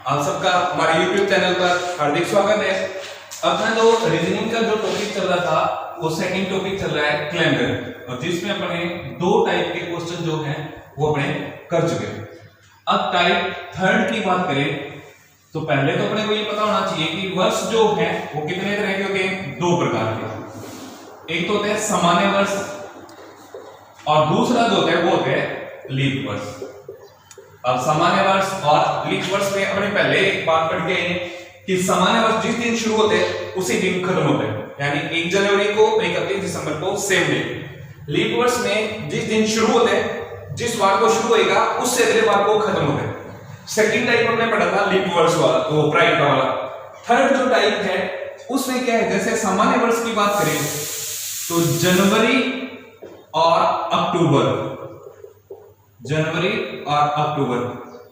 आप सबका हमारे YouTube चैनल पर हार्दिक स्वागत है। अपना जो रीजनिंग का जो टॉपिक चल रहा था वो सेकंड टॉपिक चल रहा है कैलेंडर, और जिसमें अपने दो टाइप के क्वेश्चन जो हैं वो अपने कर चुके हैं। अब टाइप थर्ड की बात करें तो पहले तो अपने को ये पता होना चाहिए कि वर्ष जो है वो कितने तरह के होते हैं, दो प्रकार के। एक तो होते हैं सामान्य वर्ष और दूसरा जो होता है वो होता है लीप वर्ष। अब सामान्य वर्ष और लीप वर्ष में अपने पहले एक बात पढ़ के आए कि सामान्य वर्ष जिस दिन शुरू होते हैं उसी दिन खत्म होते हैं, यानी 1 जनवरी को 31 दिसंबर को सेम डे। लीप वर्ष में जिस दिन शुरू होते हैं, जिस वार को शुरू होएगा उससे अगले वार को खत्म होते हैं। सेकंड टाइप हमने पढ़ा था लीप वर्ष वाला, तो प्राइम का वाला। थर्ड जो टाइप है उसमें क्या है, जैसे सामान्य वर्ष की बात करें तो जनवरी और अक्टूबर, जनवरी और अक्टूबर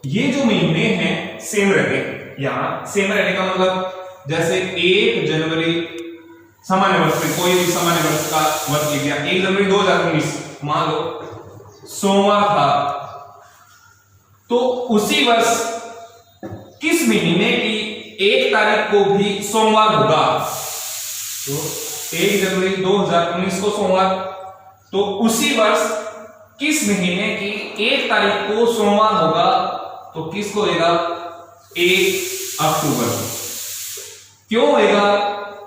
ये जो महीने हैं सेम रहते हैं। यहां सेम रहने का मतलब जैसे 1 जनवरी सामान्य वर्ष में कोई भी सामान्य वर्ष का वर्ष लिख दिया, 1 जनवरी 2019 मान लो सोमवार था, तो उसी वर्ष किस महीने की 1 तारीख को भी सोमवार होगा, तो 1 जनवरी 2019 को सोमवार, तो उसी वर्ष किस महीने की 1 तारीख को सोमवार होगा, तो किसको होगा 1 अक्टूबर। क्यों होगा,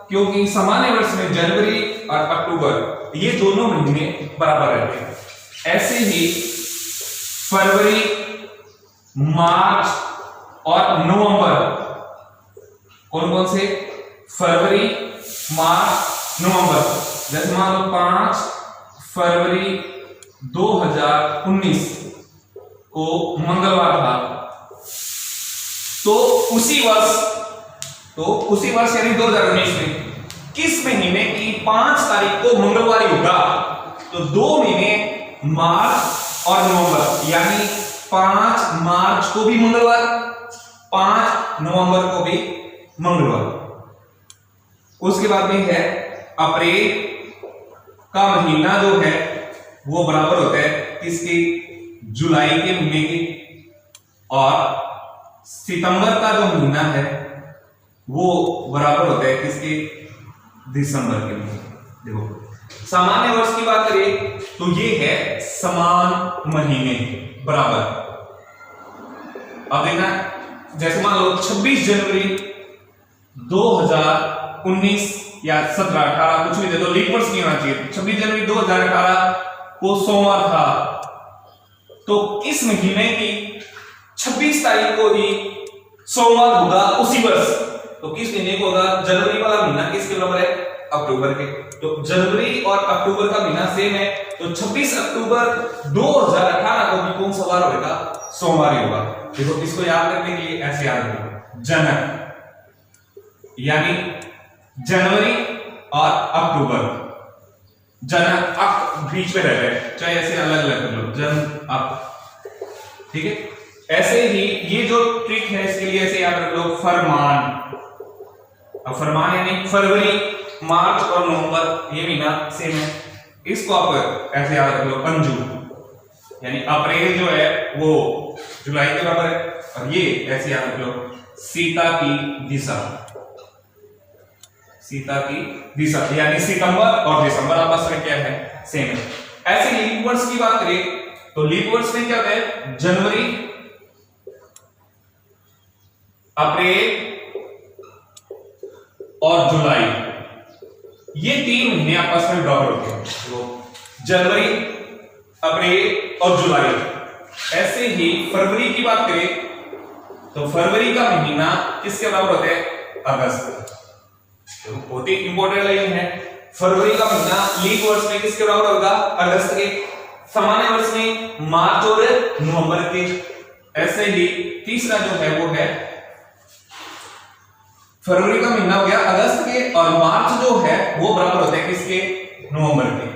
क्योंकि सामान्य वर्ष में जनवरी और अक्टूबर ये दोनों महीने बराबर रहते हैं। ऐसे ही फरवरी, मार्च और नवंबर, कौन कौन से, फरवरी, मार्च, नवंबर। जैसे मान लो 5 फरवरी 2019 को मंगलवार था, तो उसी वर्ष यानी 2019 में किस महीने की 5 तारीख को मंगलवार होगा, तो 2 महीने मार्च और नवंबर, यानी 5 मार्च को भी मंगलवार, 5 नवंबर को भी मंगलवार। उसके बाद में है अप्रैल का महीना जो है वो बराबर होता है किसकी, जुलाई के महीने की, और सितंबर का जो महीना है वो बराबर होता है किसके, दिसंबर के महीने। देखो सामान्य वर्ष की बात करें तो ये है समान महीने बराबर। अब देखना, जैसे मान लो 26 जनवरी 2019 या 17, 18 कुछ भी दे दो, लीप वर्ष नहीं होना चाहिए। 26 जनवरी 2018 को सोमवार था, तो किस महीने की 26 तारीख को ही सोमवार होगा उसी वर्ष, तो किस महीने को होगा, जनवरी वाला महीना किसके बराबर है, अक्टूबर के। तो जनवरी और अक्टूबर का महीना सेम है, तो 26 अक्टूबर 2018 को भी कौन सा वार होगा, सोमवार ही होगा। देखो इसको याद करने के लिए ऐसे याद करो, जनक यानी जनवरी और अक्टूबर, जन अक बीच में रह गए, चाहे ऐसे अलग अलग कर लो, जन अक, ठीक है। ऐसे ही ये जो ट्रिक है इसके लिए ऐसे याद रख लो, फरमान। अब फरमान यानी फरवरी, मार्च और नवंबर ये महीना सेम है, इसको आप ऐसे याद रख लो, पंजू यानी अप्रैल जो है वो जुलाई के बराबर है, और ये ऐसे याद रख लो, सीता की दिशा, सीता की दिशा यानी सितंबर और दिसंबर आपस में क्या है, सेम है। ऐसे लीप वर्ष की बात करें तो लीप वर्ष में क्या होता है, जनवरी, अप्रैल और जुलाई ये 3 महीने आपस में बराबर होते हैं, तो जनवरी, अप्रैल और जुलाई। ऐसे ही फरवरी की बात करें तो फरवरी का महीना किसके बराबर होता है, अगस्त। बहुत ही इंपॉर्टेंट लाइन है, फरवरी का महीना लीप वर्ष में किसके बराबर होगा, अगस्त के। सामान्य वर्ष में मार्च और नवंबर के। ऐसे ही तीसरा जो है वो है फरवरी का महीना हो गया अगस्त के, और मार्च जो है वो बराबर होता है किसके, नवंबर के।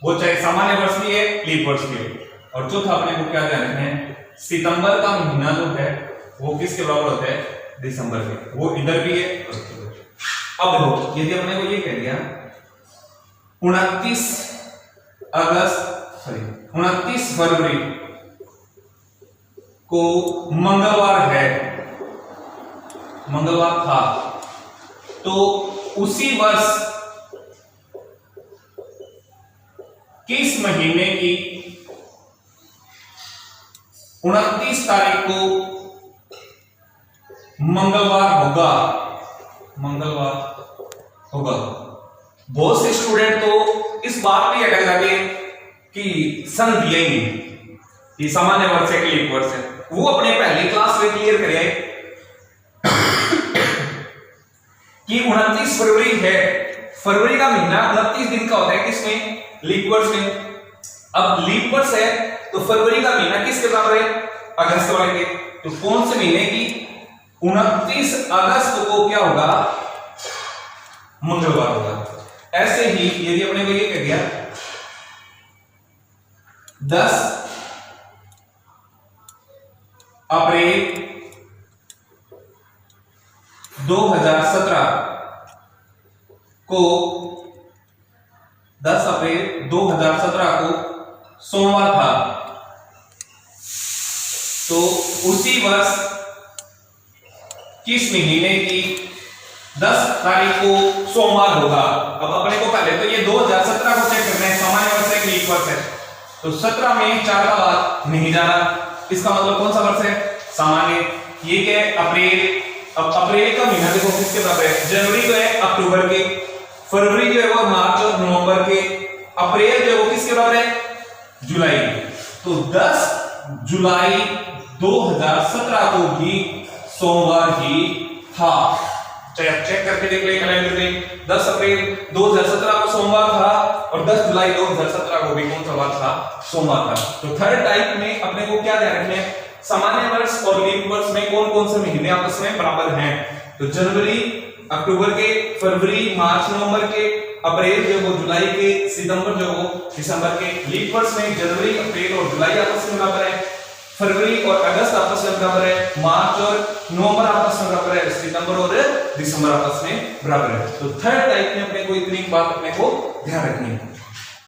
वो चाहे सामान्य वर्ष भी है, लीप वर्ष भी है। और चौथा अपने को क्या ध्यान रखना है, सितंबर का महीना जो है वो किसके बराबर होता है, दिसंबर के। वो इधर भी है। अब देखो यदि हमने को ये कह दिया 29 फरवरी को मंगलवार है, मंगलवार था, तो उसी वर्ष किस महीने की 29 तारीख को मंगलवार होगा? मंगलवार होगा। बहुत से स्टूडेंट तो इस बात पे अटक जाते हैं कि सन दिया ही नहीं, ये सामान्य वर्ष है कि लीप वर्ष है। वो अपने पहले क्लास में क्लियर करे कि 29 फरवरी है, फरवरी का महीना 29 दिन का होता है, किसमें? लीप वर्ष में। अब लीप वर्ष है तो फरवरी का महीना किसके बराबर है? अगस्त वाले के। तो कौन से महीने की 29 अगस्त को क्या होगा? मंगलवार होगा। ऐसे ही यदि अपने को ये कह दिया 10 अप्रैल 2017 को 10 अप्रैल 2017 को सोमवार था, तो उसी वर्ष किस महीने की 10 तारीख को सोमवार होगा? अब अपने को पहले तो ये 2017 को चेक करना है, सामान्य वर्ष है कि लीप वर्ष है। तो 17 में 4 का बाद नहीं जाना, इसका मतलब कौन सा वर्ष है? सामान्य। ये क्या है? अप्रैल। अब अप्रैल का महीना देखो किसके बराबर है? जनवरी जो है अक्टूबर के, फरवरी जो है वो मार्च और नवंबर के, अप्रैल जो है वो किसके बराबर है? जुलाई। तो 10 जुलाई 2017 को भी सोमवार ही था। चेक करके देख ले कैलेंडर में, 10 अप्रैल 2017 को सोमवार था और 10 जुलाई 2017 को भी कौन सा वार था? सोमवार था। तो थर्ड टाइप में अपने को क्या ध्यान रखना है? सामान्य वर्ष और लीप वर्ष में कौन कौन से महीने आपस में बराबर हैं? तो जनवरी अक्टूबर के, फरवरी मार्च नवंबर के, अप्रैल जो वो जुलाई के, सितंबर जो वो दिसंबर के। लीप वर्ष में जनवरी अप्रैल और जुलाई आपस में बराबर है, फरवरी और अगस्त आपस में बराबर है, मार्च और नवंबर आपस में बराबर है, सितंबर और दिसंबर आपस में बराबर है। तो थर्ड टाइप में अपने को इतनी बात अपने को ध्यान रखनी है।